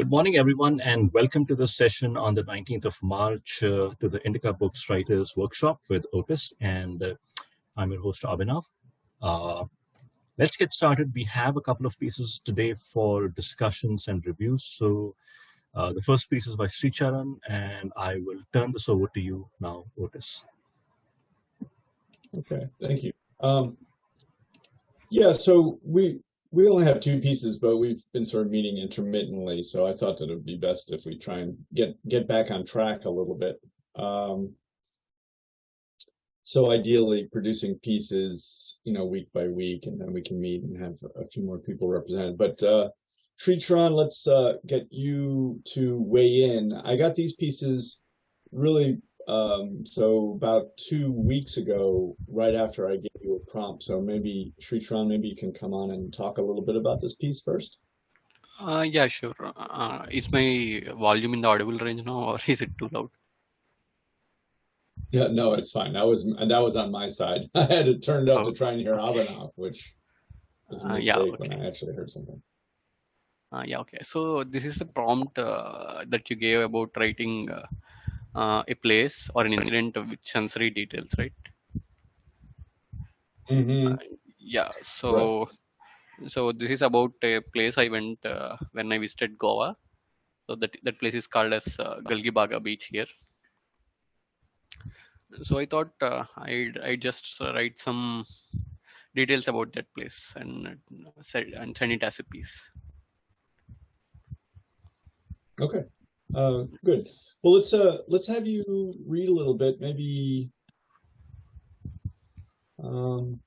Good morning, everyone, and welcome to this session on the 19th of March to the Indica Books Writers Workshop with Otis. And I'm your host, Abhinav. Uh, let's get started. We have a couple of pieces today for discussions and reviews. So the first piece is by Sricharan, and I will turn this over to you now, Otis. Okay, thank you. Yeah, so we only have two pieces, but we've been sort of meeting intermittently, so I thought that it would be best if we try and get back on track a little bit. So ideally producing pieces, week by week, and then we can meet and have a few more people represented. But Sritron, let's get you to weigh in. I got these pieces really so about 2 weeks ago, right after I gave you a prompt. So maybe Sritron, maybe you can come on and talk a little bit about this piece first. Yeah, sure. Is my volume in the audible range now, or is it too loud? Yeah, no, it's fine. That was on my side. I had it turned up to try and hear Abhinav, which was a mistake when I actually heard something. Yeah, okay. So this is the prompt that you gave about writing a place or an incident with sensory details, right? Mm-hmm. Yeah. So this is about a place I went when I visited Goa. So that place is called as Galgibaga Beach here. So I thought I'd just write some details about that place and send it as a piece. Okay, good. Well, let's have you read a little bit. Maybe why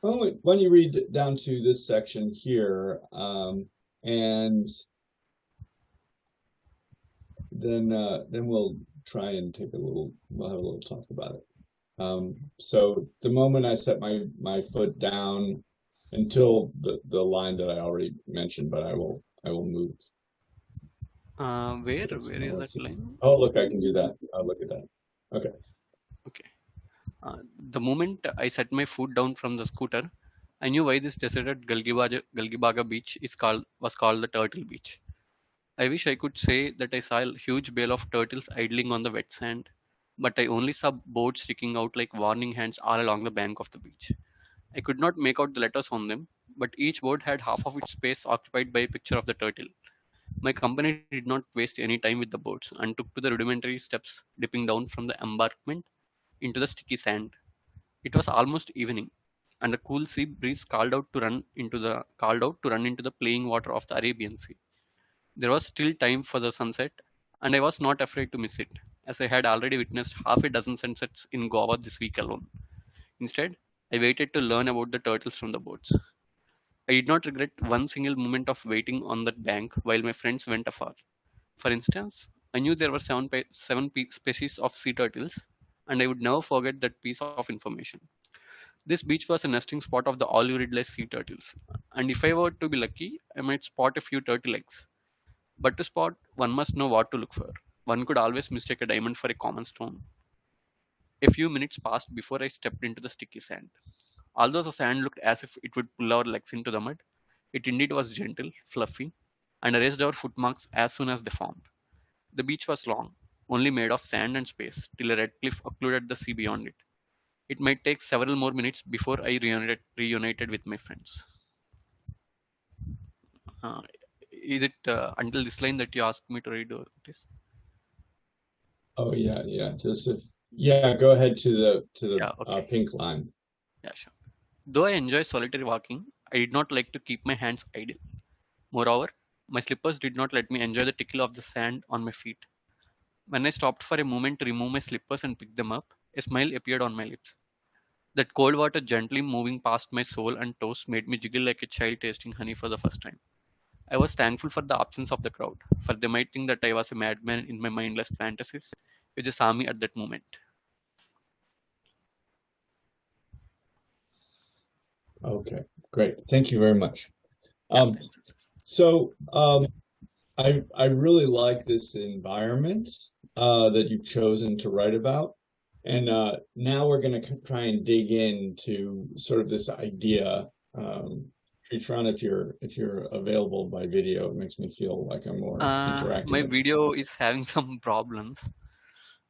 don't you read down to this section here, and then we'll try and we'll have a little talk about it. So the moment I set my foot down until the line that I already mentioned, but I will move. Where is that line? Oh, look, I can do that. I'll look at that. Okay. Okay. The moment I set my foot down from the scooter, I knew why this deserted Galgibaga beach was called the Turtle Beach. I wish I could say that I saw a huge bale of turtles idling on the wet sand, but I only saw boards sticking out like warning hands all along the bank of the beach. I could not make out the letters on them, but each board had half of its space occupied by a picture of the turtle. My company did not waste any time with the boards and took to the rudimentary steps dipping down from the embankment into the sticky sand. It was almost evening, and the cool sea breeze called out to run into the playing water of the Arabian Sea. There was still time for the sunset, and I was not afraid to miss it, as I had already witnessed half a dozen sunsets in Goa this week alone. Instead, I waited to learn about the turtles from the boats. I did not regret one single moment of waiting on that bank while my friends went afar. For instance, I knew there were species of sea turtles, and I would never forget that piece of information. This beach was a nesting spot of the olive reedless sea turtles, and if I were to be lucky, I might spot a few turtle eggs. But to spot, one must know what to look for. One could always mistake a diamond for a common stone. A few minutes passed before I stepped into the sticky sand. Although the sand looked as if it would pull our legs into the mud, it indeed was gentle, fluffy, and erased our footmarks as soon as they formed. The beach was long, only made of sand and space, till a red cliff occluded the sea beyond it. It might take several more minutes before I reunited with my friends. Uh, is it until this line that you asked me to read this? Oh yeah. Go ahead to the pink line. Yeah, sure. Though I enjoy solitary walking, I did not like to keep my hands idle. Moreover, my slippers did not let me enjoy the tickle of the sand on my feet. When I stopped for a moment to remove my slippers and pick them up, a smile appeared on my lips. That cold water gently moving past my sole and toes made me jiggle like a child tasting honey for the first time. I was thankful for the absence of the crowd, for they might think that I was a madman in my mindless fantasies if they saw me at that moment. Okay, great. Thank you very much. Yeah, I really like this environment that you've chosen to write about. And now we're going to try and dig into sort of this idea Tron, if you're available by video, it makes me feel like I'm more My interactive. video is having some problems.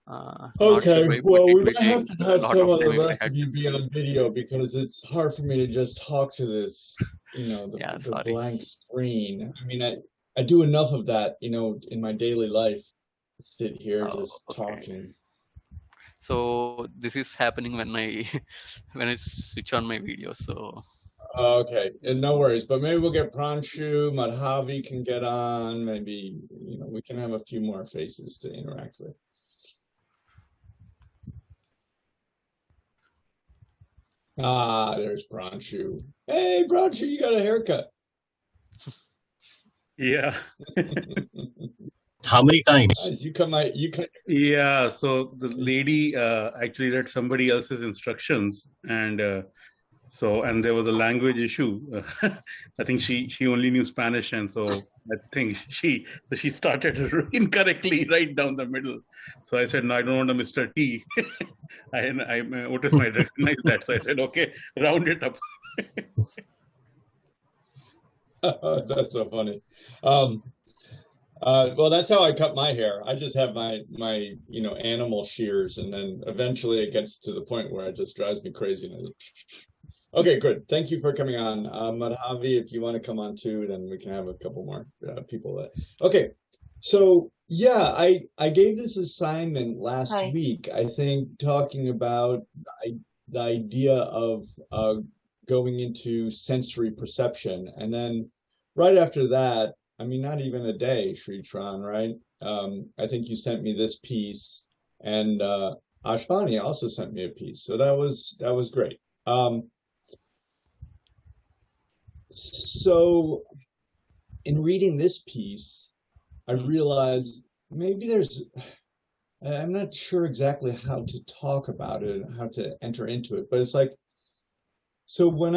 Not sure Okay, why, but well, it we will might take have to a have lot some of of the time if I rest had of you to be see. on video because it's hard for me to just talk to this, Yeah, the sorry. blank screen. I mean, I do enough of that, in my daily life. Sit here Oh, just okay. talking. So this is happening when I when I switch on my video. So Okay, and no worries, but maybe we'll get Pranshu, Madhavi can get on. Maybe, we can have a few more faces to interact with. Ah, there's Pranshu. Hey, Pranshu, you got a haircut. Yeah. How many times? Nice. You come Yeah. So the lady actually read somebody else's instructions, and and there was a language issue. I think she only knew Spanish, and so I think she started incorrectly right down the middle. So I said, no, I don't want a Mr. T. Otis might recognize that, so I said, okay, round it up. That's so funny. Well, that's how I cut my hair. I just have my animal shears, and then eventually it gets to the point where it just drives me crazy. Okay, good. Thank you for coming on. Madhavi, if you want to come on too, then we can have a couple more people. Okay, so yeah, I gave this assignment last week, I think, talking about the idea of going into sensory perception. And then right after that, I mean, not even a day, Sritran, right? I think you sent me this piece, and Ashvani also sent me a piece. So that was great. So in reading this piece, I realized maybe I'm not sure exactly how to talk about it, how to enter into it, but it's like, so when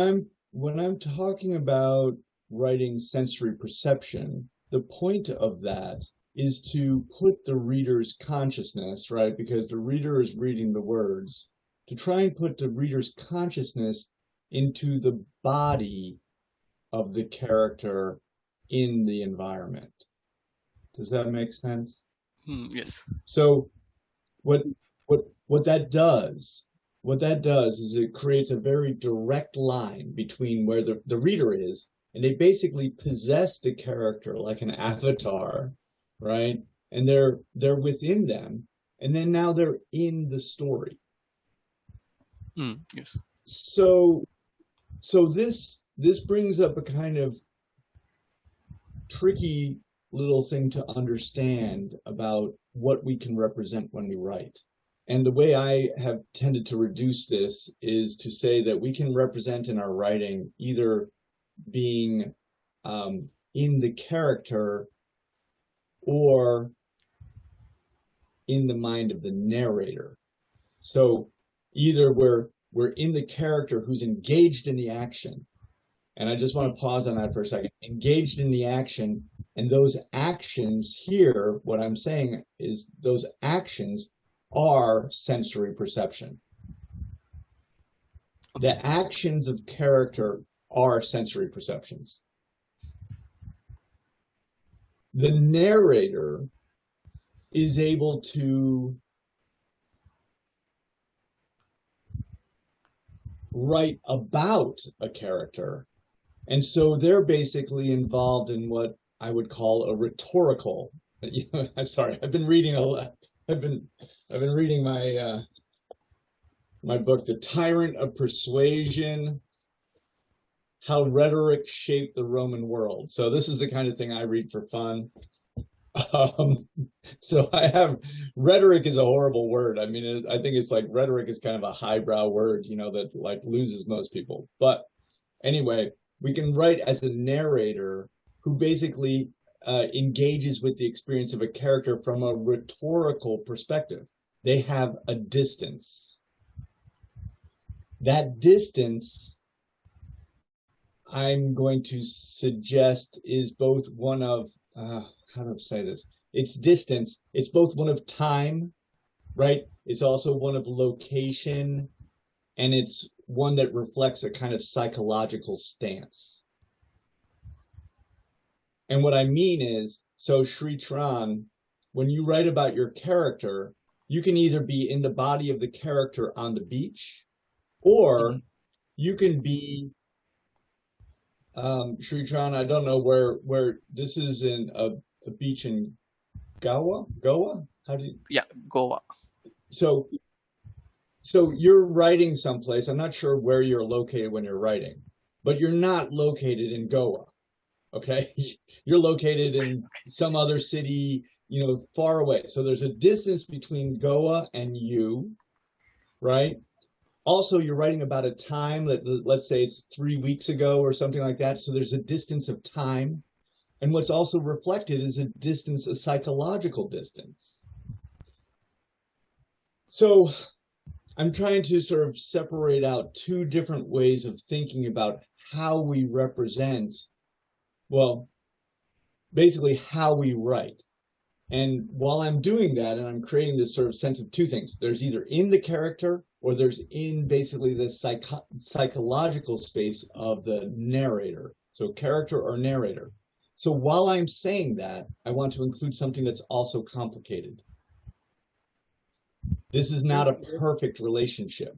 I'm talking about writing sensory perception, the point of that is to put the reader's consciousness, right? Because the reader is reading the words, to try and put the reader's consciousness into the body of the character in the environment. Does that make sense? yes. So what that does is it creates a very direct line between where the reader is, and they basically possess the character like an avatar, right? And they're within them, and then now they're in the story. Yes. So this brings up a kind of tricky little thing to understand about what we can represent when we write. And the way I have tended to reduce this is to say that we can represent in our writing either being in the character or in the mind of the narrator. So either we're in the character who's engaged in the action, and I just want to pause on that for a second, engaged in the action, and those actions here, what I'm saying is those actions are sensory perception. The actions of character are sensory perceptions. The narrator is able to write about a character, and so they're basically involved in what I would call a rhetorical. I'm sorry, I've been reading a lot. I've been reading my my book, The Tyrant of Persuasion: How Rhetoric Shaped the Roman World. So this is the kind of thing I read for fun. So I have, rhetoric is a horrible word. I mean, I think it's like rhetoric is kind of a highbrow word, that like loses most people. But anyway, we can write as a narrator who basically engages with the experience of a character from a rhetorical perspective. They have a distance. That distance, I'm going to suggest, is both one of, how do I say this? It's distance. It's both one of time, right? It's also one of location, and it's one that reflects a kind of psychological stance. And what I mean is, so Sri Tran, when you write about your character, you can either be in the body of the character on the beach, or you can be Sri Tran. I don't know where this is in a beach in Goa. How do you? Yeah, Goa. So you're writing someplace. I'm not sure where you're located when you're writing, but you're not located in Goa. Okay, you're located in some other city, far away. So there's a distance between Goa and you, right? Also, you're writing about a time that, let's say it's 3 weeks ago or something like that. So there's a distance of time. And what's also reflected is a distance, a psychological distance. So I'm trying to sort of separate out two different ways of thinking about how we represent, well, basically how we write. And while I'm doing that, and I'm creating this sort of sense of two things, there's either in the character or there's in basically this psychological space of the narrator. So character or narrator. So while I'm saying that, I want to include something that's also complicated. This is not a perfect relationship.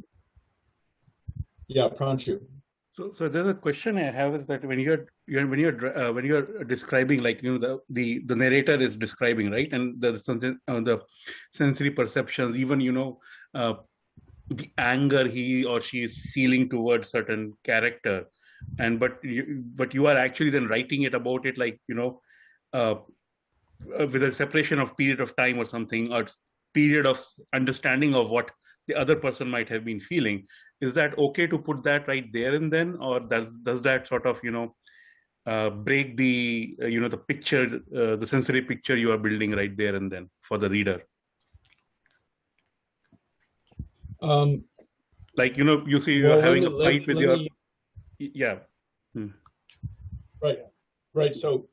Yeah, Pranshu. So there's a question I have is that when you're describing, like the narrator is describing, right, and the sensory perceptions, even the anger he or she is feeling towards certain character, and but you are actually then writing it about it, like with a separation of period of time or something, or period of understanding of what the other person might have been feeling. Is that okay to put that right there and then, or does that sort of break the the picture, the sensory picture you are building right there and then for the reader? Like you see you're having a fight with your yeah. Right. So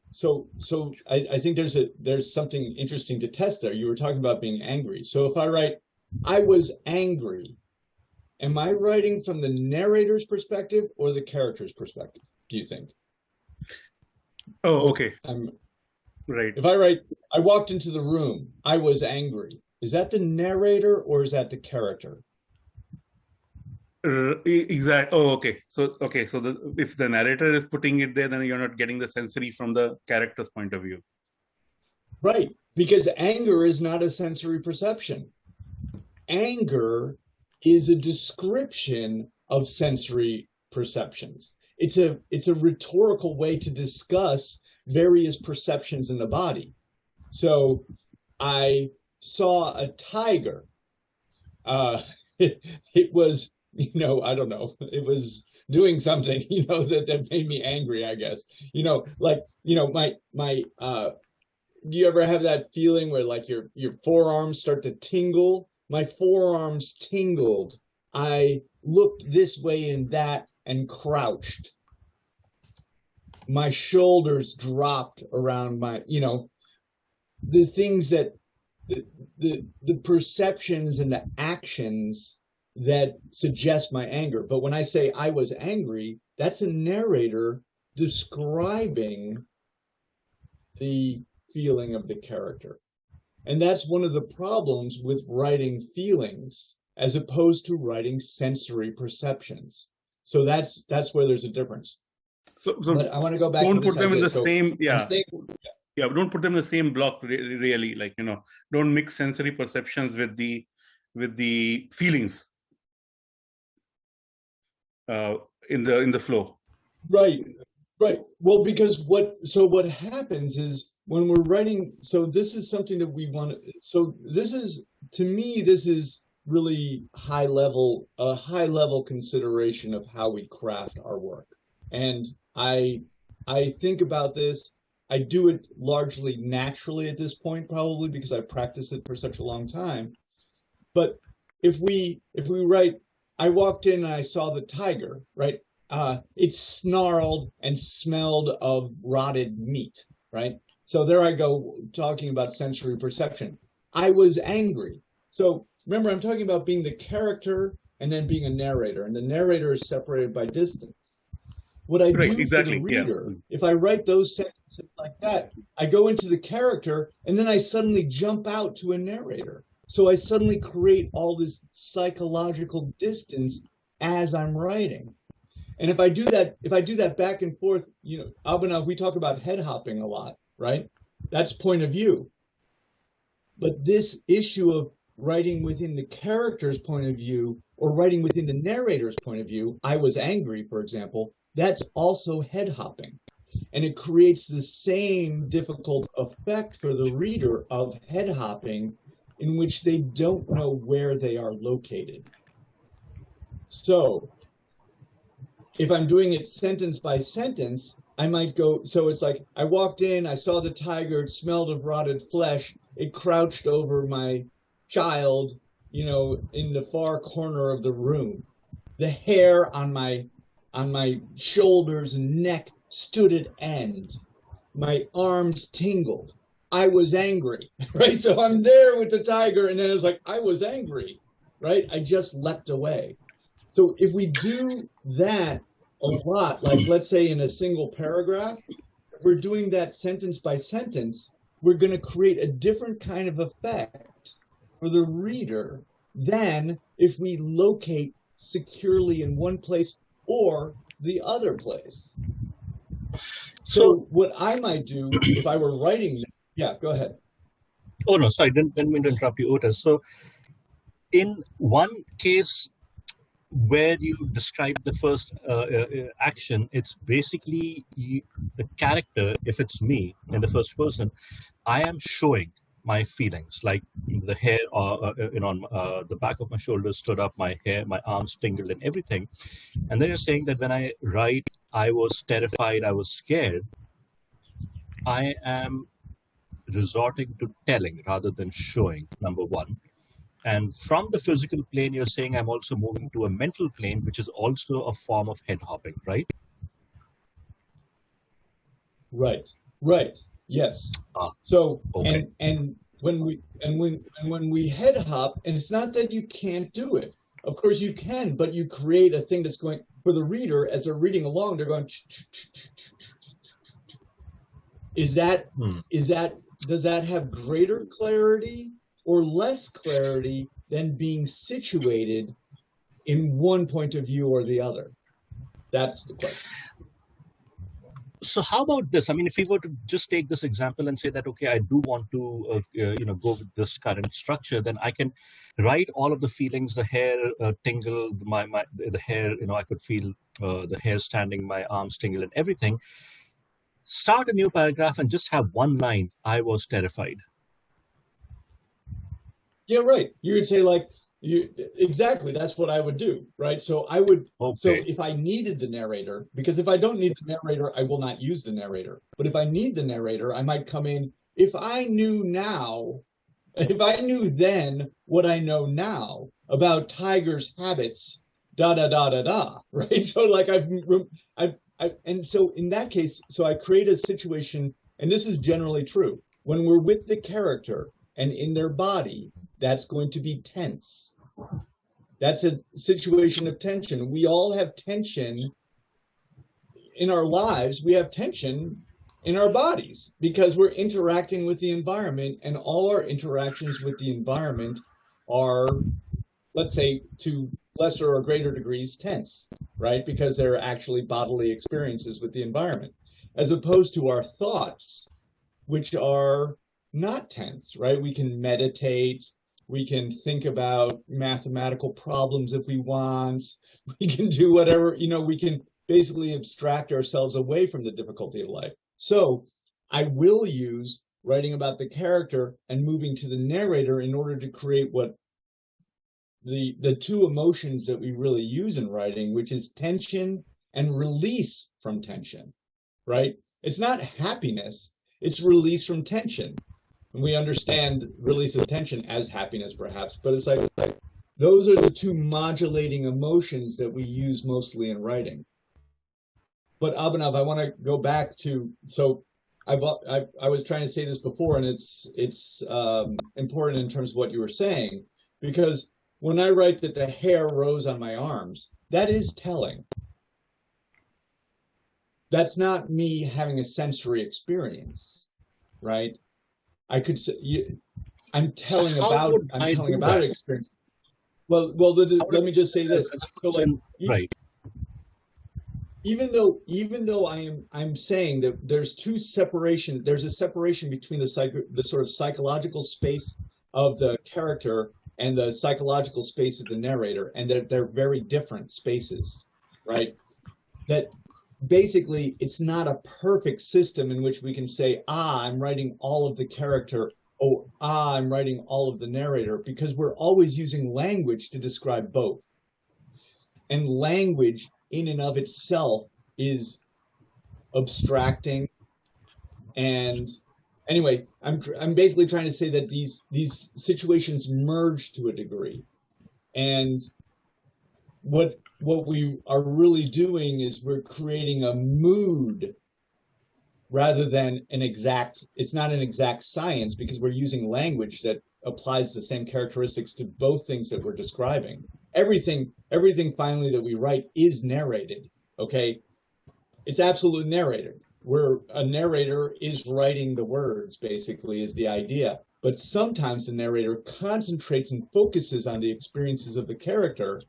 I think there's something interesting to test there. You were talking about being angry. So if I write, I was angry, am I writing from the narrator's perspective or the character's perspective, do you think? Oh, okay. Right. If I write, I walked into the room, I was angry, is that the narrator or is that the character? Exactly. Oh, okay. So if the narrator is putting it there, then you're not getting the sensory from the character's point of view. Right, because anger is not a sensory perception. Anger is a description of sensory perceptions. It's a rhetorical way to discuss various perceptions in the body. So I saw a tiger. It was, I don't know, it was doing something, that made me angry, I guess. Do you ever have that feeling where like your forearms start to tingle? My forearms tingled. I looked this way and that and crouched. My shoulders dropped around my, the things that the perceptions and the actions that suggest my anger. But when I say I was angry, that's a narrator describing the feeling of the character. And that's one of the problems with writing feelings as opposed to writing sensory perceptions. So that's where there's a difference. So but I want to go back. Don't to put them idea. in the so same. Yeah. Don't put them in the same block. Really, like don't mix sensory perceptions with the feelings in the flow. Right. Well, because what happens is when we're writing. So this is something that we want to. So this is, to me, this is really a high level consideration of how we craft our work. And I think about this. I do it largely naturally at this point, probably because I've practiced it for such a long time. But if we write, I walked in and I saw the tiger, right? It snarled and smelled of rotted meat, right? So there I go talking about sensory perception. I was angry. So remember, I'm talking about being the character and then being a narrator, and the narrator is separated by distance. What I Right, do for the exactly. Yeah. reader, if I write those sentences like that, I go into the character and then I suddenly jump out to a narrator. So I suddenly create all this psychological distance as I'm writing. And if I do that back and forth, you know, Abhinav, we talk about head hopping a lot, right? That's point of view. But this issue of writing within the character's point of view or writing within the narrator's point of view, I was angry, for example, that's also head hopping. And it creates the same difficult effect for the reader of head hopping in which they don't know where they are located. So if I'm doing it sentence by sentence, I might go, so it's like, I walked in, I saw the tiger, it smelled of rotted flesh, it crouched over my child, you know, in the far corner of the room. The hair on my shoulders and neck stood at end. My arms tingled. I was angry, right? So I'm there with the tiger, and then it was like, I was angry, right? I just leapt away. So if we do that a lot, like let's say in a single paragraph, if we're doing that sentence by sentence, we're going to create a different kind of effect for the reader than if we locate securely in one place or the other place. So what I might do if I were writing, yeah, go ahead. Oh no, sorry, didn't mean to interrupt you, Otis. So in one case where you describe the first action, it's basically the character, if it's me in the first person, I am showing my feelings, like the hair on the back of my shoulders stood up, my hair, my arms tingled and everything. And then you're saying that when I write, I was terrified, I was scared, I am resorting to telling rather than showing, number one. And from the physical plane, you're saying I'm also moving to a mental plane, which is also a form of head hopping, right? Right. Yes. So okay. and when we head hop, and it's not that you can't do it. Of course you can, but you create a thing that's going for the reader as they're reading along. They're going. Is that does that have greater clarity or less clarity than being situated in one point of view or the other? That's the question. So how about this? I mean, if we were to just take this example and say that, okay, I do want to, go with this current structure, then I can write all of the feelings, the hair tingle, the hair, I could feel the hair standing, my arms tingle and everything. Start a new paragraph and just have one line, I was terrified. Yeah, right. You would say exactly, that's what I would do, right? So I would, So if I needed the narrator, because if I don't need the narrator, I will not use the narrator. But if I need the narrator, I might come in, if I knew then what I know now about tigers' habits, right? So and so in that case, so I create a situation, and this is generally true, when we're with the character and in their body, that's going to be tense. That's a situation of tension. We all have tension in our lives. We have tension in our bodies because we're interacting with the environment, and all our interactions with the environment are, let's say, to lesser or greater degrees tense, right? Because they're actually bodily experiences with the environment, as opposed to our thoughts, which are not tense, right? We can meditate, we can think about mathematical problems if we want, we can do whatever, we can basically abstract ourselves away from the difficulty of life. So I will use writing about the character and moving to the narrator in order to create what the two emotions that we really use in writing, which is tension and release from tension, right? It's not happiness, it's release from tension. And we understand release of tension as happiness, perhaps, but it's like those are the two modulating emotions that we use mostly in writing. But Abhinav, I want to go back to, so I was trying to say this before, and it's important in terms of what you were saying, because when I write that the hair rose on my arms, that is telling. that's not me having a sensory experience, right? I could say I'm telling about an experience. Well, let me just say this. So like, right. Even though I'm saying that there's a separation between the sort of psychological space of the character and the psychological space of the narrator, and that they're very different spaces, right? That basically it's not a perfect system in which we can say, I'm writing all of the character, I'm writing all of the narrator, because we're always using language to describe both. And language in and of itself is abstracting. And anyway, I'm basically trying to say that these situations merge to a degree. And what we are really doing is we're creating a mood rather than it's not an exact science, because we're using language that applies the same characteristics to both things that we're describing. Everything finally that we write is narrated, okay? It's absolutely narrated. Where a narrator is writing the words, basically, is the idea. But sometimes the narrator concentrates and focuses on the experiences of the character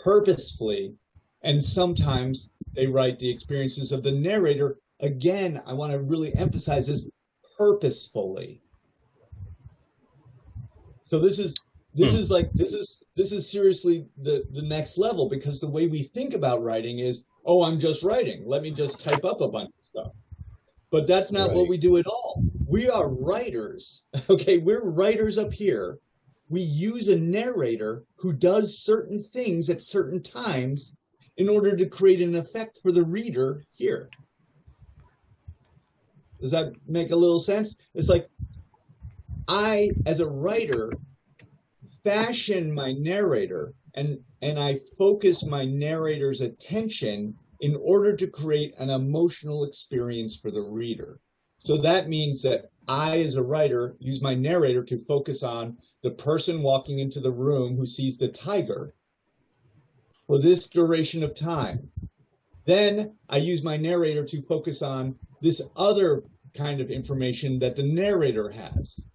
purposefully, and sometimes they write the experiences of the narrator. Again, I want to really emphasize this, purposefully. So this is seriously the next level, because the way we think about writing is, oh, I'm just writing, let me just type up a bunch of stuff. But that's not what we do at all. We are writers, okay? We're writers up here. We use a narrator who does certain things at certain times in order to create an effect for the reader here. Does that make a little sense? It's like, I, as a writer, fashion my narrator, and I focus my narrator's attention in order to create an emotional experience for the reader. So that means that I, as a writer, use my narrator to focus on the person walking into the room who sees the tiger for this duration of time. Then I use my narrator to focus on this other kind of information that the narrator has,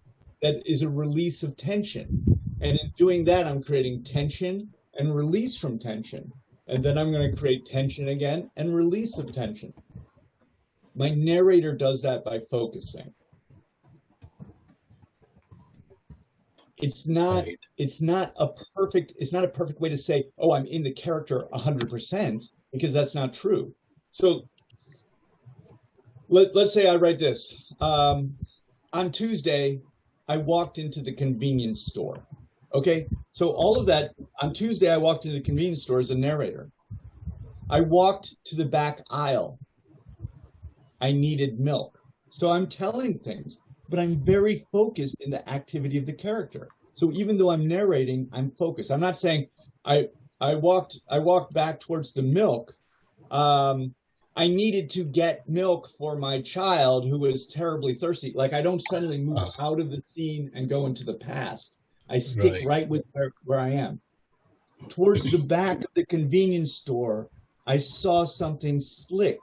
that is a release of tension. And in doing that, I'm creating tension and release from tension. And then I'm going to create tension again and release of tension. My narrator does that by focusing. It's not a perfect way to say, oh, I'm in the character 100%, because that's not true. So let's say I write this. On Tuesday, I walked into the convenience store. Okay, so all of that, on Tuesday, I walked into the convenience store as a narrator. I walked to the back aisle. I needed milk. So I'm telling things, but I'm very focused in the activity of the character. So even though I'm narrating, I'm focused. I'm not saying I walked back towards the milk. I needed to get milk for my child who was terribly thirsty. Like, I don't suddenly move out of the scene and go into the past. I stick right with where I am. Towards the back of the convenience store, I saw something slick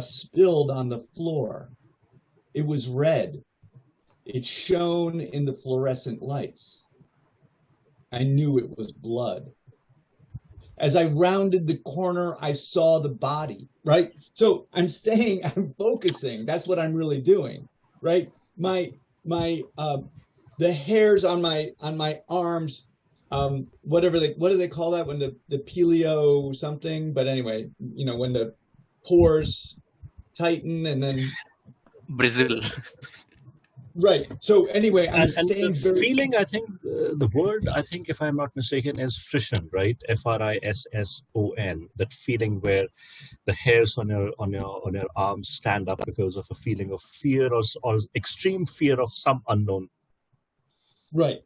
spilled on the floor. It was red. It shone in the fluorescent lights. I knew it was blood. As I rounded the corner, I saw the body, right? So I'm focusing. That's what I'm really doing, right? The hairs on my arms, what do they call that when the pelio something? But anyway, when the pores tighten and then Brazil. Right. So anyway, and the feeling, I think the word, I think, if I'm not mistaken, is frisson, right? Frisson. That feeling where the hairs on your arms stand up because of a feeling of fear or extreme fear of some unknown. Right.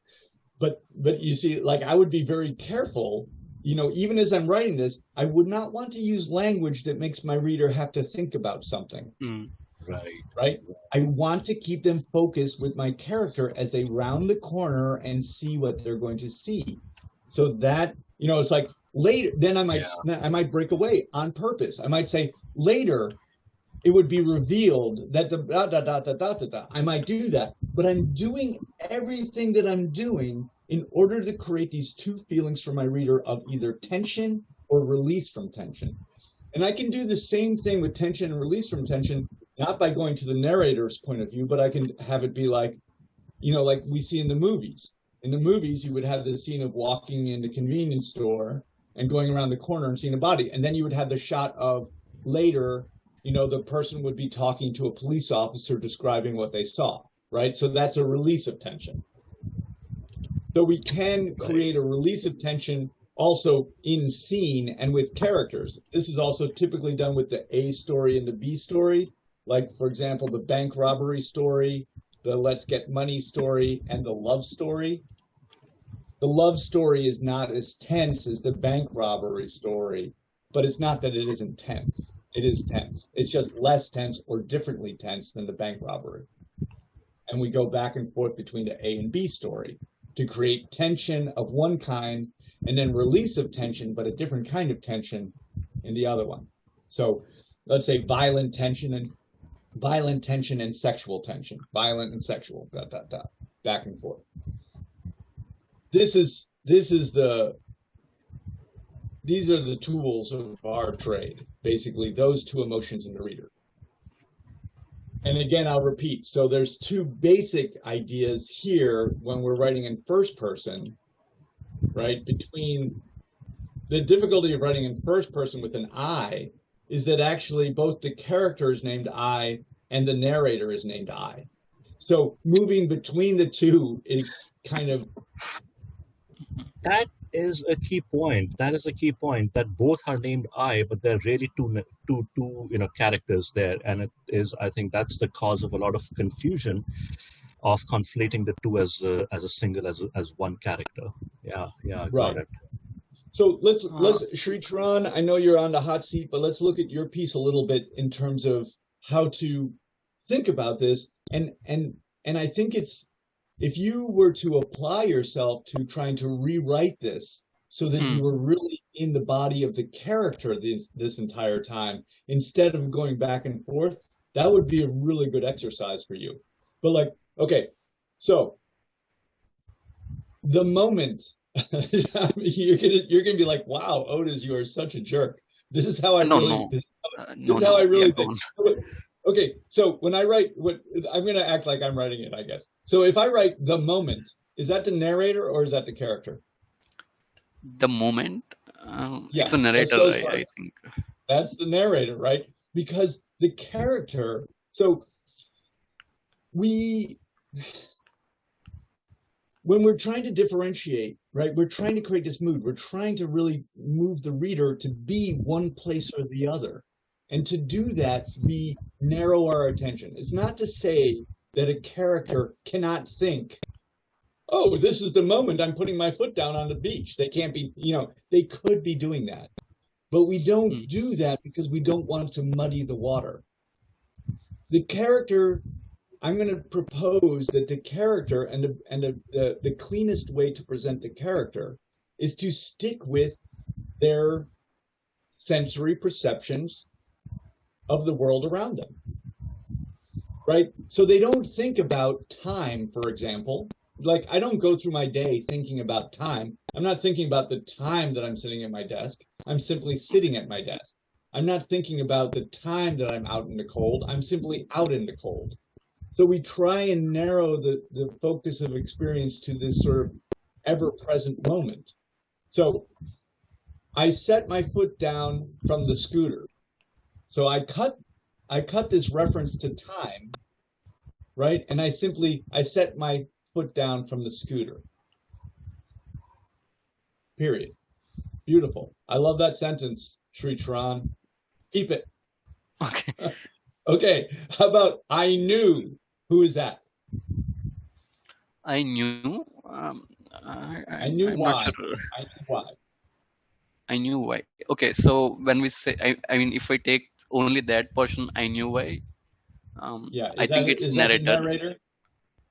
But you see, like, I would be very careful, even as I'm writing this, I would not want to use language that makes my reader have to think about something. Right. I want to keep them focused with my character as they round the corner and see what they're going to see. So that, it's like Later, then I might break away on purpose. I might say later it would be revealed that the da da da da da da da. I might do that, but I'm doing everything that I'm doing in order to create these two feelings for my reader of either tension or release from tension. And I can do the same thing with tension and release from tension, not by going to the narrator's point of view, but I can have it be like, like we see in the movies. In the movies, you would have the scene of walking in the convenience store and going around the corner and seeing a body. And then you would have the shot of later, the person would be talking to a police officer describing what they saw, right? So that's a release of tension. So we can create a release of tension also in scene and with characters. This is also typically done with the A story and the B story. Like, for example, the bank robbery story, the let's get money story, and the love story. The love story is not as tense as the bank robbery story, but it's not that it isn't tense. It is tense. It's just less tense or differently tense than the bank robbery. And we go back and forth between the A and B story to create tension of one kind and then release of tension, but a different kind of tension in the other one. So let's say violent tension and sexual tension, violent and sexual, back and forth. These are the tools of our trade, basically those two emotions in the reader. And again, I'll repeat. So there's two basic ideas here when we're writing in first person, right? Between the difficulty of writing in first person with an I is that actually both the character is named I and the narrator is named I. So moving between the two is kind of... That is a key point. That is a key point, that both are named I, but they're really two characters there. And it is, I think that's the cause of a lot of confusion of conflating the two as a single, as one character. Yeah, Right. Got it. So let's Sri Charan, I know you're on the hot seat, but let's look at your piece a little bit in terms of how to think about this. And I think it's, if you were to apply yourself to trying to rewrite this so that you were really in the body of the character this entire time, instead of going back and forth, that would be a really good exercise for you. But okay, so the moment you're gonna be like, wow, Otis, you are such a jerk. This is how I really think. Okay, so when I write, I'm going to act like I'm writing it, I guess. So if I write the moment, is that the narrator or is that the character? The moment, it's a narrator, I think. That's the narrator, right? Because the character, so when we're trying to differentiate, right, we're trying to create this mood. We're trying to really move the reader to be one place or the other. And to do that, we narrow our attention. It's not to say that a character cannot think, oh, this is the moment I'm putting my foot down on the beach. They can't be, they could be doing that. But we don't do that because we don't want to muddy the water. The character, I'm going to propose that the character and the cleanest way to present the character is to stick with their sensory perceptions of the world around them, right? So they don't think about time, for example. Like, I don't go through my day thinking about time. I'm not thinking about the time that I'm sitting at my desk. I'm simply sitting at my desk. I'm not thinking about the time that I'm out in the cold. I'm simply out in the cold. So we try and narrow the focus of experience to this sort of ever-present moment. So I set my foot down from the scooter. So I cut this reference to time, right? And I set my foot down from the scooter. Period. Beautiful. I love that sentence, Sri Charan. Keep it. Okay. Okay. How about I knew? Who is that? I knew. I knew I'm why. not sure. I knew why. I knew why. Okay, so when we say, I mean, if I take only that portion, I knew why. Yeah, I think it's narrator. That the narrator?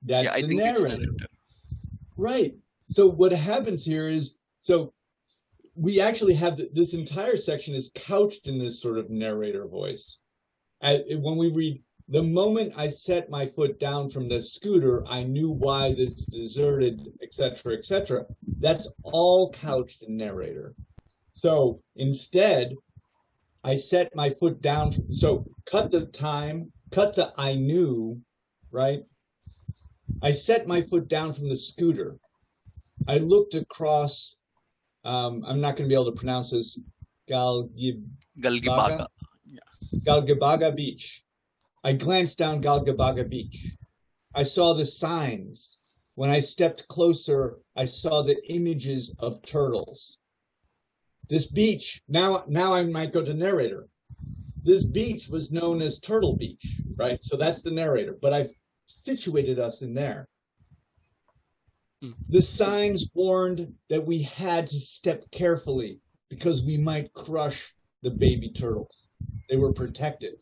That's Yeah, I the think it's narrator. narrator. Right. So what happens here is, so we actually have this entire section is couched in this sort of narrator voice. When we read, the moment I set my foot down from the scooter, I knew why this deserted, etc., etc. That's all couched in narrator. So instead, I set my foot down. So cut the time, cut the I knew, right? I set my foot down from the scooter. I looked across, I'm not going to be able to pronounce this, Galgibaga. Galgibaga Beach. I glanced down Galgibaga Beach. I saw the signs. When I stepped closer, I saw the images of turtles. This beach, now I might go to narrator. This beach was known as Turtle Beach, right? So that's the narrator, but I've situated us in there. The signs warned that we had to step carefully because we might crush the baby turtles. They were protected,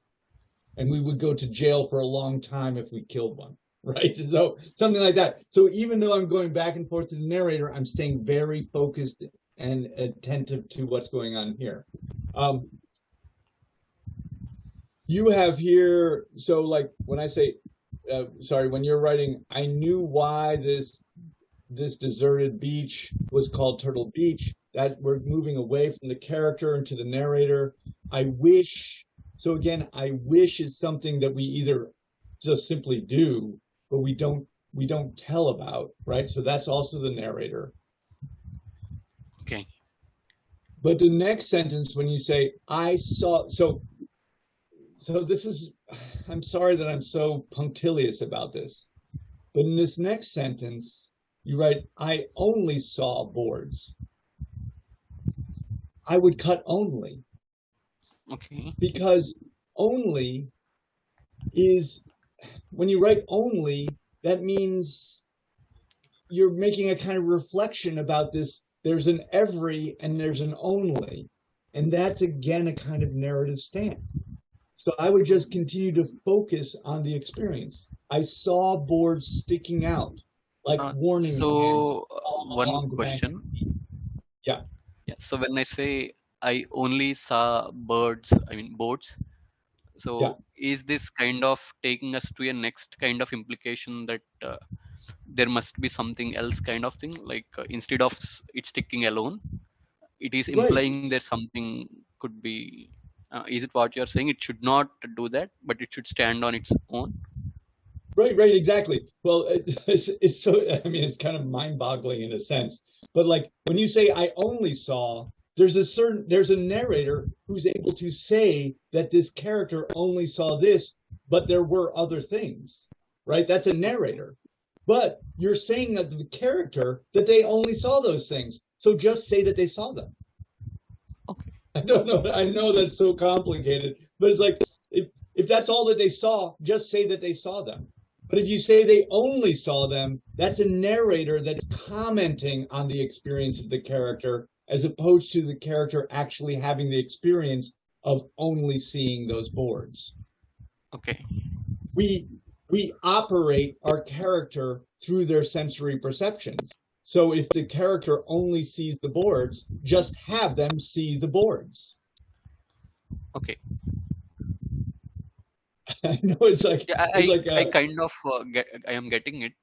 and we would go to jail for a long time if we killed one, right? So something like that. So even though I'm going back and forth to the narrator, I'm staying very focused and attentive to what's going on here. You have here, so like when I say, when you're writing, I knew why this deserted beach was called Turtle Beach, that we're moving away from the character into the narrator. I wish, so again, I wish is something that we either just simply do, but we don't tell about, right? So that's also the narrator. Okay. But the next sentence, when you say, I saw, so this is, I'm sorry that I'm so punctilious about this, but in this next sentence, you write, I only saw boards. I would cut only. Okay. Because only is, when you write only, that means you're making a kind of reflection about this. There's an every and there's an only. And that's, again, a kind of narrative stance. So I would just continue to focus on the experience. I saw boards sticking out, like warning. So one question. Yeah. So when I say I only saw birds, I mean boats. So is this kind of taking us to a next kind of implication that there must be something else kind of thing, like instead of it sticking alone, it is implying that something could be, is it what you're saying? It should not do that, but it should stand on its own. Right, exactly. Well, it's so, I mean, it's kind of mind-boggling in a sense, but like when you say I only saw, there's a narrator who's able to say that this character only saw this, but there were other things, right? That's a narrator. But you're saying that the character, that they only saw those things. So just say that they saw them. Okay. I don't know. I know that's so complicated, but it's like, if that's all that they saw, just say that they saw them. But if you say they only saw them, that's a narrator that's commenting on the experience of the character, as opposed to the character actually having the experience of only seeing those boards. Okay. We operate our character through their sensory perceptions. So if the character only sees the boards, just have them see the boards. Okay. I know it's like, yeah, I kind of I am getting it.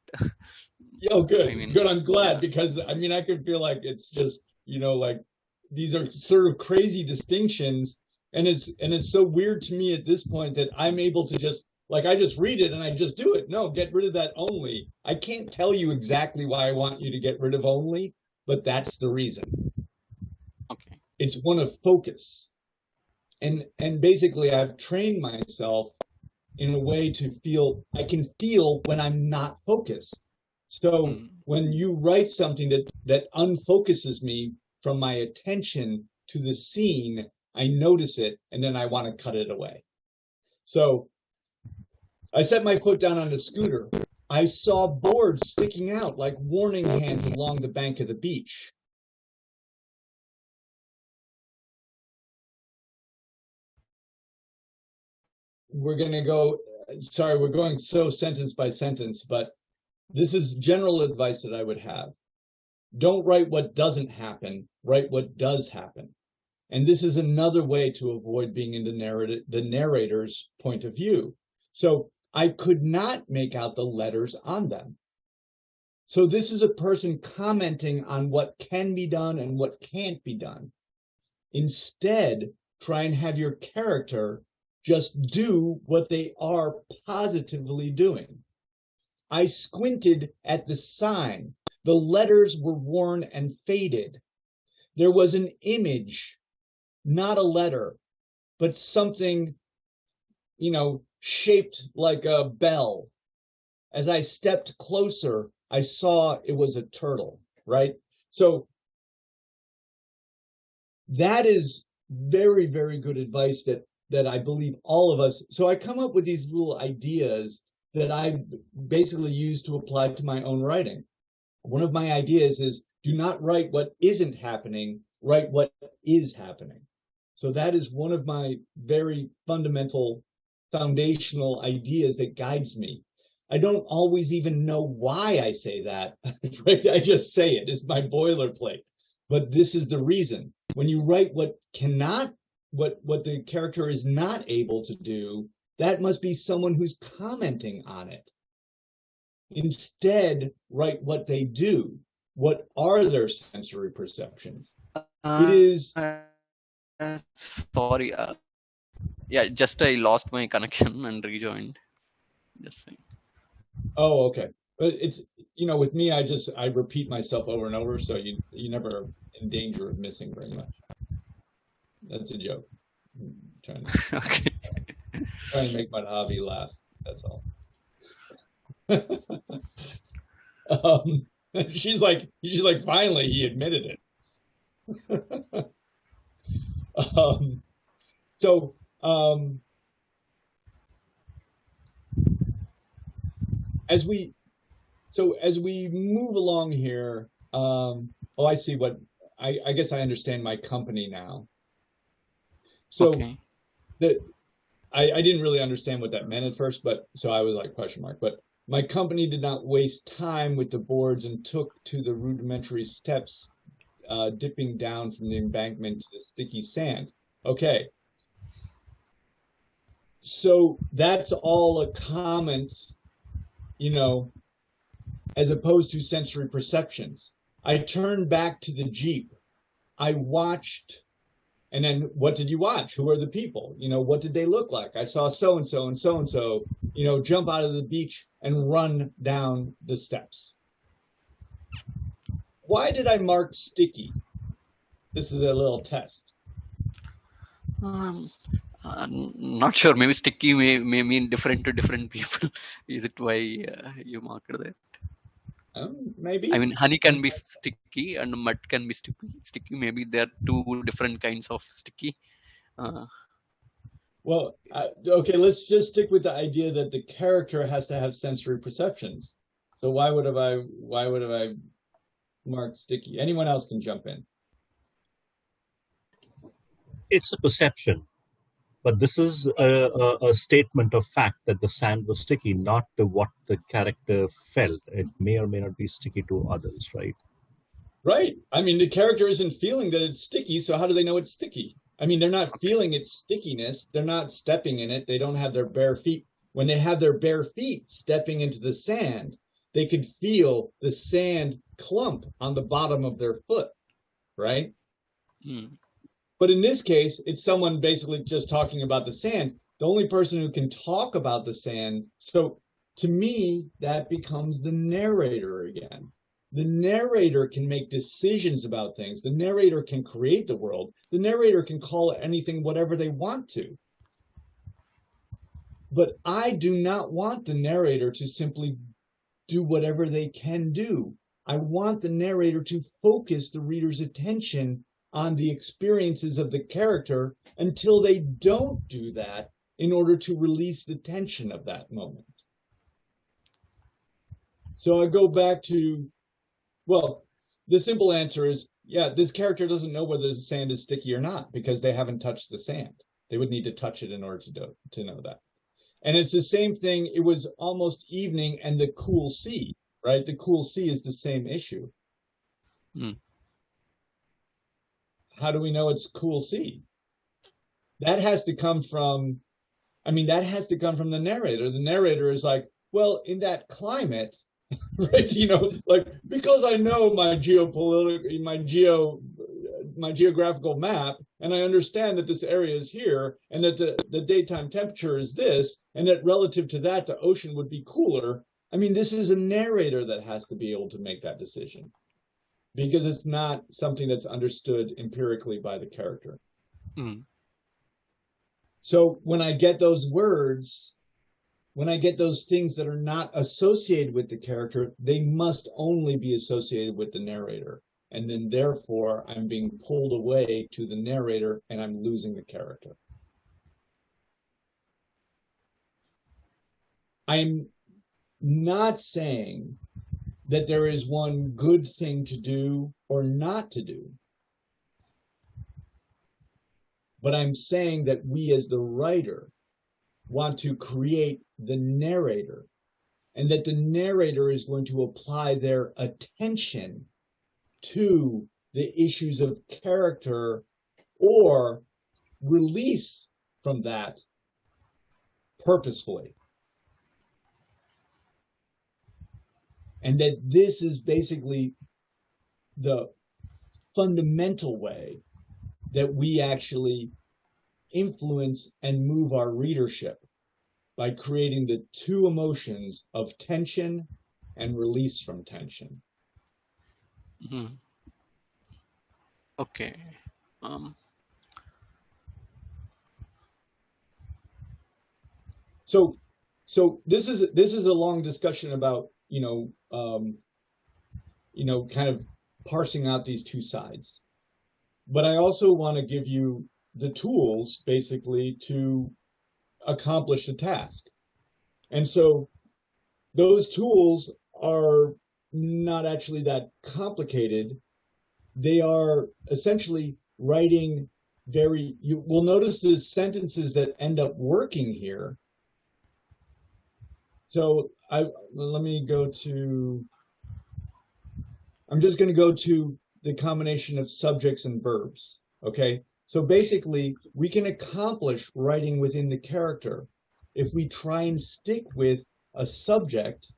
Oh, good. I mean, good. I'm glad, because I mean, I could feel like it's just, like these are sort of crazy distinctions, and it's so weird to me at this point that I'm able to just, like, I just read it and I just do it. No, get rid of that only. I can't tell you exactly why I want you to get rid of only, but that's the reason. Okay. It's one of focus. And basically I've trained myself in a way to feel, I can feel when I'm not focused. So when you write something that unfocuses me from my attention to the scene, I notice it and then I want to cut it away. So I set my foot down on the scooter. I saw boards sticking out like warning hands along the bank of the beach. We're going to go, sorry, we're going so sentence by sentence, but this is general advice that I would have. Don't write what doesn't happen, write what does happen. And this is another way to avoid being in the narrator's point of view. So I could not make out the letters on them. So this is a person commenting on what can be done and what can't be done. Instead, try and have your character just do what they are positively doing. I squinted at the sign. The letters were worn and faded. There was an image, not a letter, but something, shaped like a bell. As I stepped closer, I saw it was a turtle, right? So that is very, very good advice that I believe all of us. So I come up with these little ideas that I basically use to apply to my own writing. One of my ideas is do not write what isn't happening, write what is happening. So that is one of my very fundamental, foundational ideas that guides me. I don't always even know why I say that, right? I just say it. It's my boilerplate. But this is the reason. When you write what the character is not able to do, that must be someone who's commenting on it. Instead, write what they do. What are their sensory perceptions? It is. Sorry. Yeah, just I lost my connection and rejoined. Just saying. Oh, okay. But it's, with me, I repeat myself over and over, so you never in danger of missing very much. That's a joke. I'm trying to make my hobby laugh. That's all. She's like, finally, he admitted it. As we move along here, I see what I guess I understand my company now. So okay. I didn't really understand what that meant at first, but so I was like question mark. But my company did not waste time with the boards and took to the rudimentary steps, dipping down from the embankment to the sticky sand. Okay. So that's all a comment, as opposed to sensory perceptions. I turned back to the Jeep. I watched, and then what did you watch? Who are the people? What did they look like? I saw so-and-so and so-and-so, jump out of the beach and run down the steps. Why did I mark sticky? This is a little test. Not sure. Maybe sticky may mean different to different people. Is it why you marked that? Maybe. I mean, honey can be sticky and mud can be sticky. Maybe there are two different kinds of sticky. Well, okay, let's just stick with the idea that the character has to have sensory perceptions. So why would I marked sticky? Anyone else can jump in. It's a perception, but this is a statement of fact that the sand was sticky, not to what the character felt. It may or may not be sticky to others, right? Right. I mean, the character isn't feeling that it's sticky, so how do they know it's sticky? I mean, they're not feeling its stickiness. They're not stepping in it. They don't have their bare feet. When they have their bare feet stepping into the sand, they could feel the sand clump on the bottom of their foot, right? Mm. But in this case, it's someone basically just talking about the sand. The only person who can talk about the sand. So to me, that becomes the narrator again. The narrator can make decisions about things. The narrator can create the world. The narrator can call anything whatever they want to. But I do not want the narrator to simply do whatever they can do. I want the narrator to focus the reader's attention on the experiences of the character until they don't do that in order to release the tension of that moment. So I go back to, well, the simple answer is, yeah, this character doesn't know whether the sand is sticky or not because they haven't touched the sand. They would need to touch it in order to know that. And it's the same thing. It was almost evening and the cool sea, right? The cool sea is the same issue. Mm. How do we know it's cool C? That has to come from, that has to come from the narrator. The narrator is like, well, in that climate, right? Like, because I know my geographical map, and I understand that this area is here, and that the daytime temperature is this, and that relative to that, the ocean would be cooler. This is a narrator that has to be able to make that decision, because it's not something that's understood empirically by the character. Mm. So when I get those words, when I get those things that are not associated with the character, they must only be associated with the narrator. And then therefore, I'm being pulled away to the narrator and I'm losing the character. I'm not saying that there is one good thing to do or not to do. But I'm saying that we as the writer want to create the narrator, and that the narrator is going to apply their attention to the issues of character or release from that purposefully. And that this is basically the fundamental way that we actually influence and move our readership, by creating the two emotions of tension and release from tension. Mm. Okay. So this is a long discussion about kind of parsing out these two sides. But I also want to give you the tools basically to accomplish the task. And so those tools are not actually that complicated. They are essentially writing you will notice the sentences that end up working here. So I'm just going to go to the combination of subjects and verbs. Okay. So basically, we can accomplish writing within the character if we try and stick with a subject,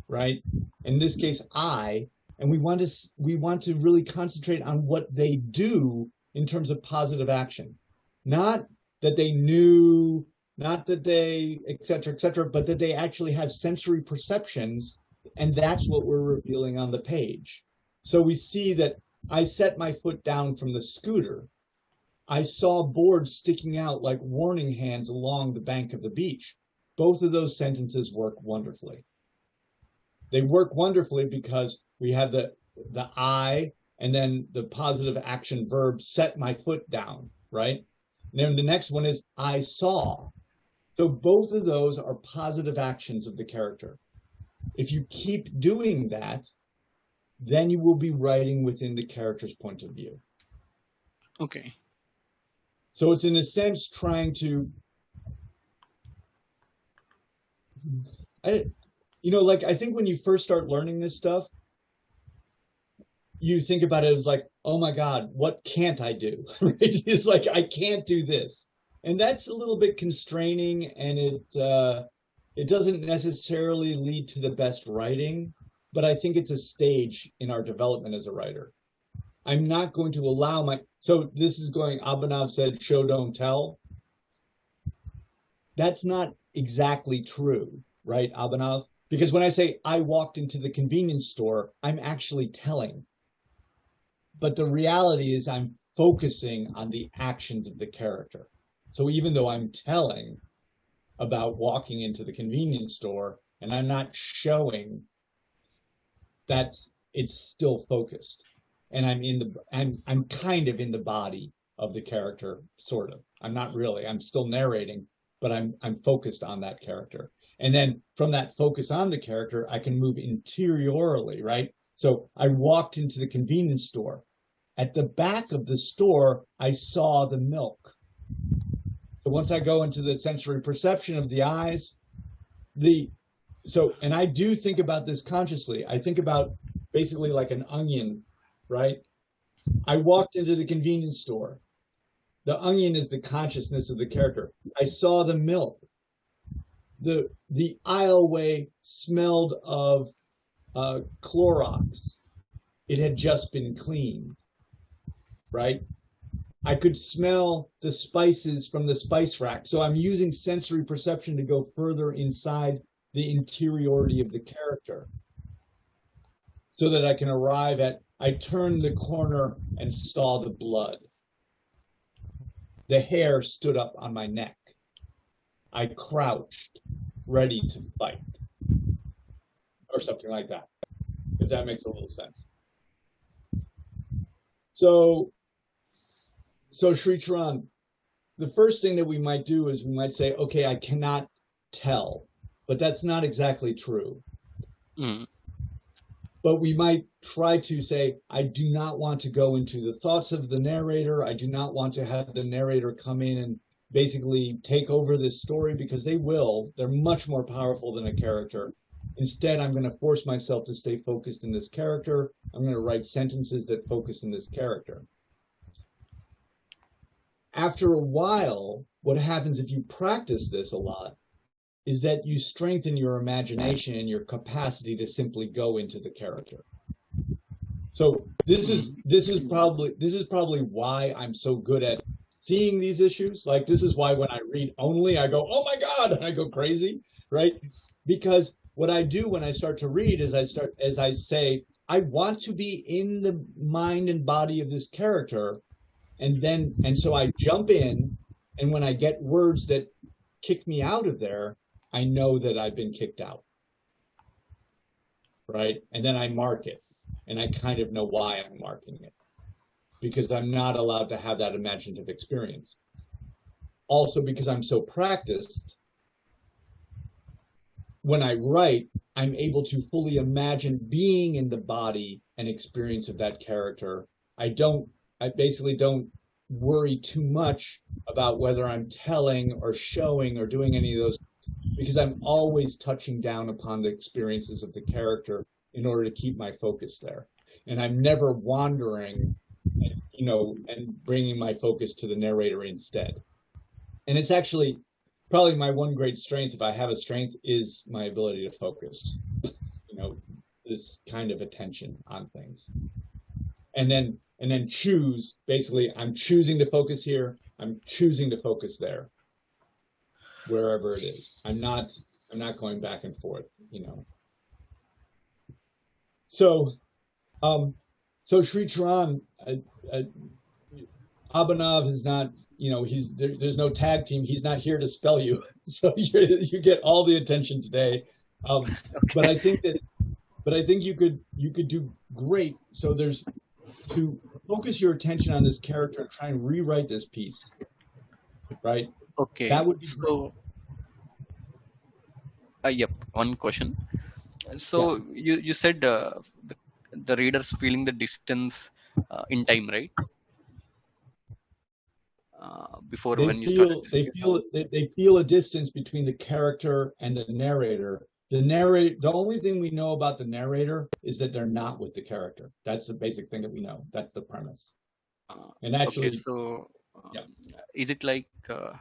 right? In this case, I, and we want to really concentrate on what they do in terms of positive action. Not that they knew, not that they, et cetera, but that they actually have sensory perceptions, and that's what we're revealing on the page. So we see that I set my foot down from the scooter. I saw boards sticking out like warning hands along the bank of the beach. Both of those sentences work wonderfully. They work wonderfully because we have the I and then the positive action verb, set my foot down, right? And then the next one is I saw. So both of those are positive actions of the character. If you keep doing that, then you will be writing within the character's point of view. Okay. So it's in a sense trying to, I think when you first start learning this stuff, you think about it as like, oh my God, what can't I do? Right? It's like, I can't do this. And that's a little bit constraining, and it doesn't necessarily lead to the best writing, but I think it's a stage in our development as a writer. I'm not going to allow so this is going, Abhinav said, show, don't tell. That's not exactly true, right, Abhinav? Because when I say I walked into the convenience store, I'm actually telling. But the reality is I'm focusing on the actions of the character. So even though I'm telling about walking into the convenience store and I'm not showing, it's still focused. And I'm kind of in the body of the character, sort of. I'm not really, I'm still narrating, but I'm focused on that character. And then from that focus on the character, I can move interiorly, right? So I walked into the convenience store. At the back of the store, I saw the milk. So once I go into the sensory perception of the eyes, and I do think about this consciously. I think about basically like an onion right? I walked into the convenience store. The onion is the consciousness of the character. I saw the milk. The aisleway smelled of Clorox. It had just been cleaned, right? I could smell the spices from the spice rack. So I'm using sensory perception to go further inside the interiority of the character so that I can arrive at, I turned the corner and saw the blood. The hair stood up on my neck. I crouched, ready to fight, or something like that, if that makes a little sense. So Sri Charan, the first thing that we might do is we might say, okay, I cannot tell, but that's not exactly true. Mm. But we might try to say, I do not want to go into the thoughts of the narrator. I do not want to have the narrator come in and basically take over this story, because they will. They're much more powerful than a character. Instead, I'm going to force myself to stay focused in this character. I'm going to write sentences that focus in this character. After a while, what happens if you practice this a lot is that you strengthen your imagination and your capacity to simply go into the character. So this is probably why I'm so good at seeing these issues. Like, this is why when I read only, I go, oh my God, and I go crazy, right? Because what I do when I start to read is I say, I want to be in the mind and body of this character. And so I jump in, and when I get words that kick me out of there, I know that I've been kicked out, right? And then I mark it, and I kind of know why I'm marking it, because I'm not allowed to have that imaginative experience. Also, because I'm so practiced, when I write, I'm able to fully imagine being in the body and experience of that character. I basically don't worry too much about whether I'm telling or showing or doing any of those, because I'm always touching down upon the experiences of the character in order to keep my focus there. And I'm never wandering, and bringing my focus to the narrator instead. And it's actually probably my one great strength, if I have a strength, is my ability to focus, this kind of attention on things. And then choose, basically, I'm choosing to focus here, I'm choosing to focus there, wherever it is. I'm not going back and forth, So Sri Charan, Abhinav is not, there's no tag team. He's not here to spell you. So you get all the attention today. Okay. But I think you could do great. So there's to focus your attention on this character and try and rewrite this piece, right? Okay. That would be so. Yep. One question. So you said the readers feeling the distance in time, right? Before when you started. They feel a distance between the character and the narrator. The only thing we know about the narrator is that they're not with the character. That's the basic thing that we know. That's the premise. And actually, okay, so is it like a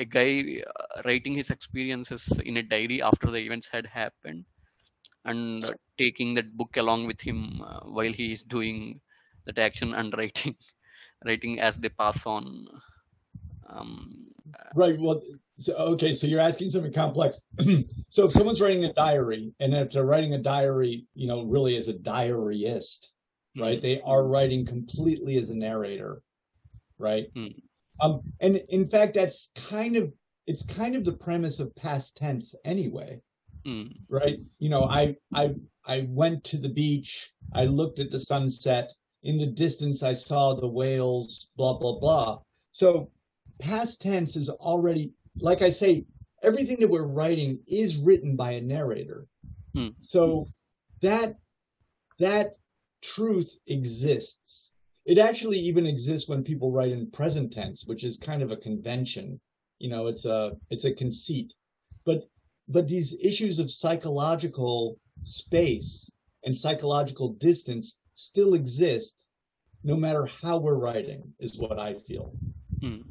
guy writing his experiences in a diary after the events had happened, and taking that book along with him while he is doing that action and writing as they pass on? Right. Well, so you're asking something complex. So if someone's writing a diary, and if they're writing a diary, really as a diaryist, right? They are writing completely as a narrator, right? And in fact, it's kind of the premise of past tense anyway, right? I went to the beach, I looked at the sunset, in the distance I saw the whales, blah, blah, blah. So past tense is already, like I say, everything that we're writing is written by a narrator. So that truth exists. It actually even exists when people write in present tense, which is kind of a convention. It's a conceit. But these issues of psychological space and psychological distance still exist no matter how we're writing, is what I feel. Hmm.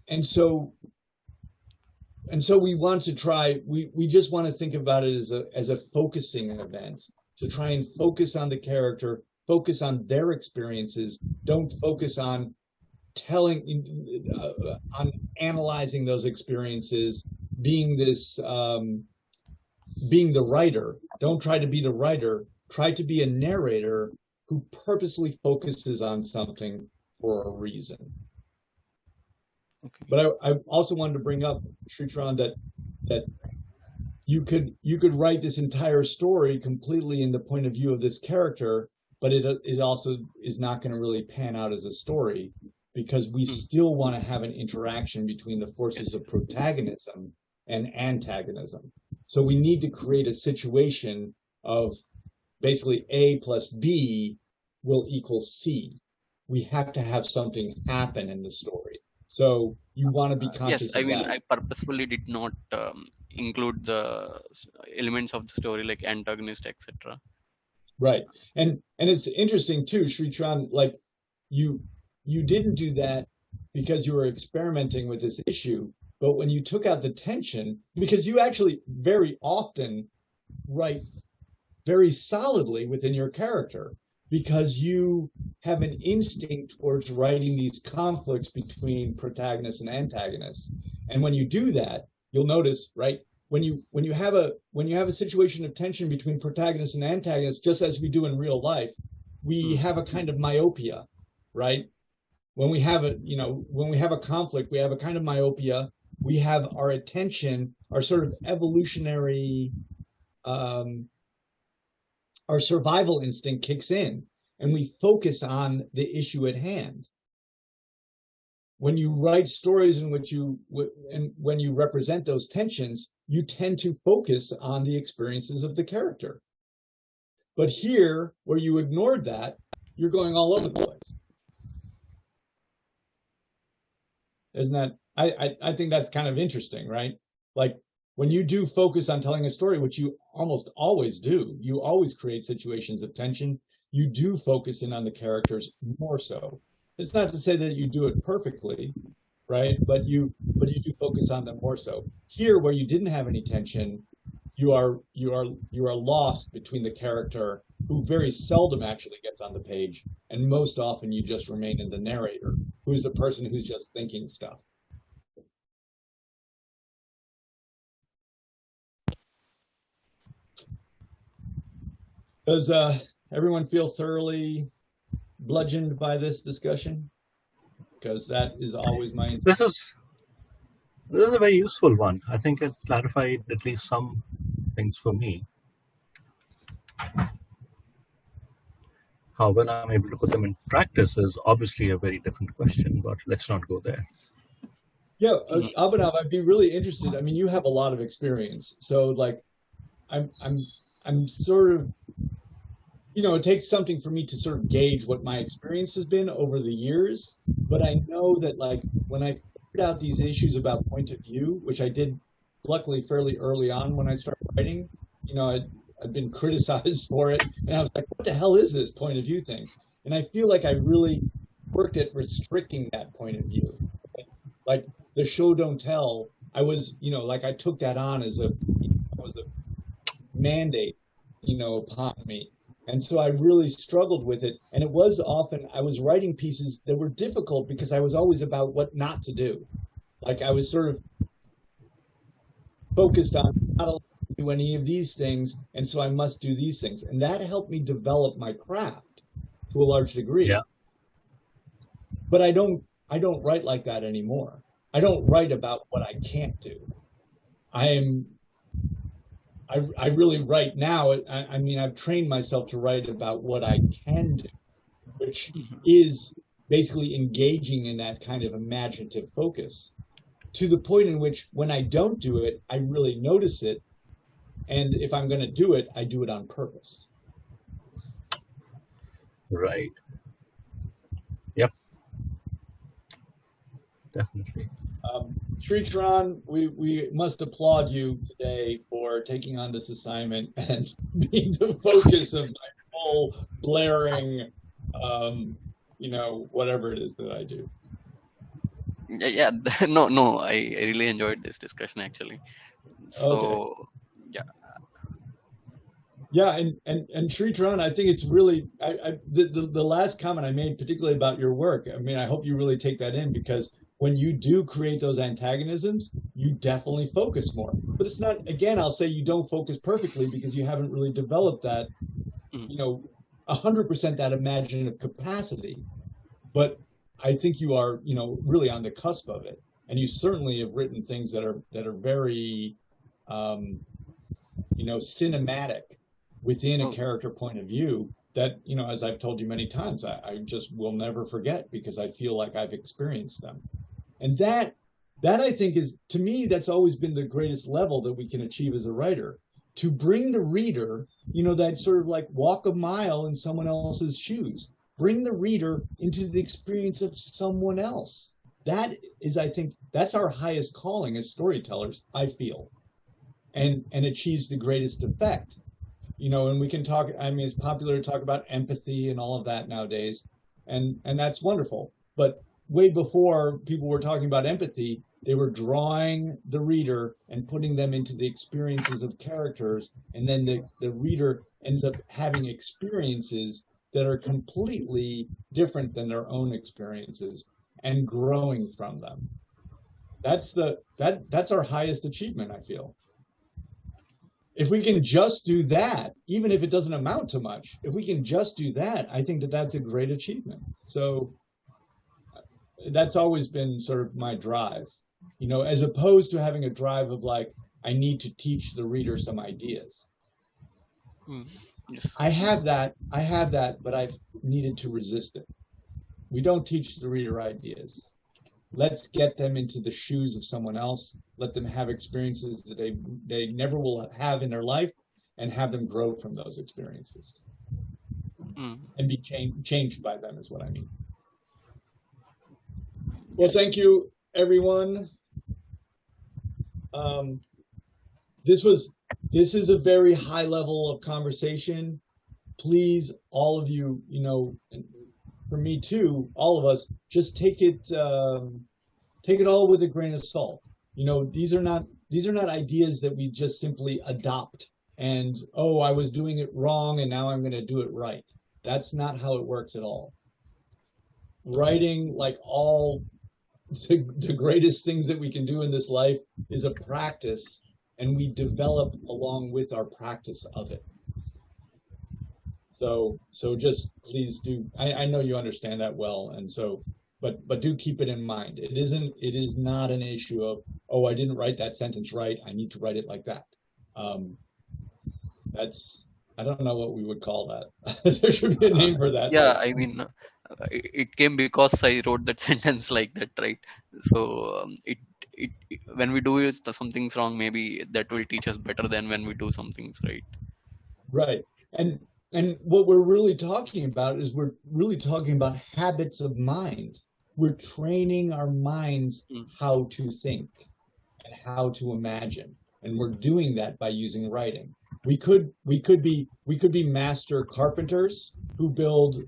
And so we want to try, we just want to think about it as a focusing event, to try and focus on the character, focus on their experiences, don't focus on on analyzing those experiences, being the writer. Don't try to be the writer, try to be a narrator who purposely focuses on something for a reason. Okay. But I also wanted to bring up, Sritran, that you could write this entire story completely in the point of view of this character, but it also is not going to really pan out as a story, because we still want to have an interaction between the forces of protagonism and antagonism. So we need to create a situation of basically A plus B will equal C. We have to have something happen in the story. So you want to be conscious Yes, I of mean, that. I purposefully did not include the elements of the story like antagonist, etc. Right. And it's interesting too, Sritran, like you didn't do that because you were experimenting with this issue, but when you took out the tension, because you actually very often write very solidly within your character, because you have an instinct towards writing these conflicts between protagonists and antagonists. And when you do that, you'll notice, right, when you have a situation of tension between protagonists and antagonists, just as we do in real life, we have a kind of myopia, right? When we have a conflict, we have a kind of myopia. We have our attention, our sort of evolutionary, our survival instinct kicks in, and we focus on the issue at hand. When you write stories in which when you represent those tensions, you tend to focus on the experiences of the character. But here, where you ignored that, you're going all over the place. Isn't that? I think that's kind of interesting, right? Like when you do focus on telling a story, which you almost always do, you always create situations of tension. You do focus in on the characters more so. It's not to say that you do it perfectly, right? But you do focus on them more so. Here, where you didn't have any tension, you are lost between the character, who very seldom actually gets on the page, and most often you just remain in the narrator, who's the person who's just thinking stuff. Does everyone feel thoroughly bludgeoned by this discussion? Because that is always my intention. This is a very useful one. I think it clarified at least some things for me. How well I'm able to put them in practice is obviously a very different question, but let's not go there. Yeah, Abhinav, I'd be really interested. I mean, you have a lot of experience, so like, I'm sort of, it takes something for me to sort of gauge what my experience has been over the years. But I know that like when I figured out these issues about point of view, which I did luckily fairly early on when I started writing, I'd been criticized for it, and I was like, what the hell is this point of view thing? And I feel like I really worked at restricting that point of view. Like the show don't tell, I was, like I took that on as a mandate, upon me. And so I really struggled with it. And it was often, I was writing pieces that were difficult because I was always about what not to do. Like I was sort of focused on not allowed to do any of these things, and so I must do these things. And that helped me develop my craft to a large degree. Yeah. But I don't write like that anymore. I don't write about what I can't do. I really write now. I mean, I've trained myself to write about what I can do, which is basically engaging in that kind of imaginative focus, to the point in which when I don't do it, I really notice it. And if I'm going to do it, I do it on purpose. Right. Yep. Definitely. Sricharan, we must applaud you today for taking on this assignment and being the focus of my full blaring, whatever it is that I do. Yeah, no, I really enjoyed this discussion actually. So yeah. Yeah, and Sricharan, I think it's really the last comment I made, particularly about your work. I mean, I hope you really take that in, because when you do create those antagonisms, you definitely focus more. But it's not, again, I'll say you don't focus perfectly because you haven't really developed that, 100% that imaginative capacity. But I think you are, really on the cusp of it, and you certainly have written things that are very, cinematic within a character point of view that, as I've told you many times, I just will never forget, because I feel like I've experienced them. And that I think is, to me, that's always been the greatest level that we can achieve as a writer, to bring the reader, that sort of like walk a mile in someone else's shoes, bring the reader into the experience of someone else. That is, I think, that's our highest calling as storytellers, I feel, and achieves the greatest effect. And we can talk, I mean, it's popular to talk about empathy and all of that nowadays, and that's wonderful. But way before people were talking about empathy, they were drawing the reader and putting them into the experiences of characters, and then the reader ends up having experiences that are completely different than their own experiences and growing from them. That's our highest achievement, I feel. If we can just do that, even if it doesn't amount to much, if we can just do that, I think that that's a great achievement. So that's always been sort of my drive, as opposed to having a drive of like, I need to teach the reader some ideas. Yes. I have that, but I've needed to resist it. We don't teach the reader ideas. Let's get them into the shoes of someone else. Let them have experiences that they never will have in their life, and have them grow from those experiences and be changed by them, is what I mean. Well, thank you, everyone. This is a very high level of conversation. Please, all of you, for me too, all of us, just take it all with a grain of salt. These are not ideas that we just simply adopt and, oh, I was doing it wrong and now I'm going to do it right. That's not how it works at all. Writing, like all the greatest things that we can do in this life, is a practice, and we develop along with our practice of it. So just please do. I know you understand that well, and so, but do keep it in mind. It is not an issue of, oh, I didn't write that sentence right, I need to write it like that. I don't know what we would call that. There should be a name for that. Yeah, I mean, it came because I wrote that sentence like that, right? So it when we do something's wrong, maybe that will teach us better than when we do some things right. Right, and what we're really talking about is we're really talking about habits of mind. We're training our minds how to think and how to imagine, and we're doing that by using writing. We could be master carpenters who build,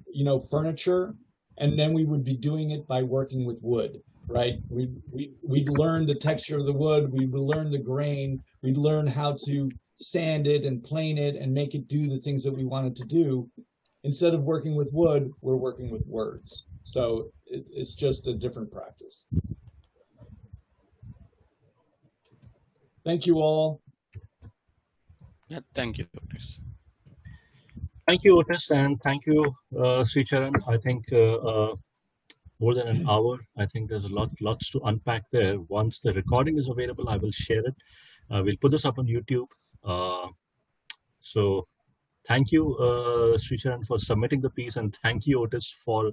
furniture, and then we would be doing it by working with wood, right? We'd learn the texture of the wood, we'd learn the grain, we'd learn how to sand it and plane it and make it do the things that we want it to do. Instead of working with wood, we're working with words. So it's just a different practice. Thank you all. Yeah, thank you, Otis. Thank you, Otis, and thank you, Sricharan. I think more than an hour. I think there's lots to unpack there. Once the recording is available, I will share it. We'll put this up on YouTube. So thank you, Sricharan, for submitting the piece, and thank you, Otis, for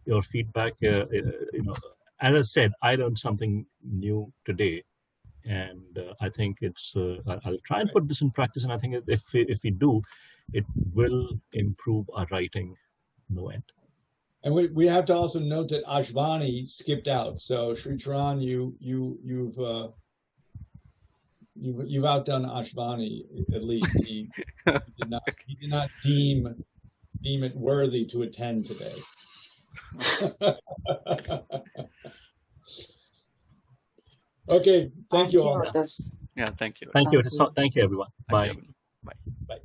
your feedback. As I said, I learned something new today, and I think it's. I'll try and put this in practice, and I think if we do, it will improve our writing no end. And we have to also note that Ashvani skipped out. So Sri Charan, you've outdone Ashvani at least. He did not deem it worthy to attend today. Okay, thank you all. Yeah, thank you. Thank you, everyone. Thank Bye. you. Bye. Bye.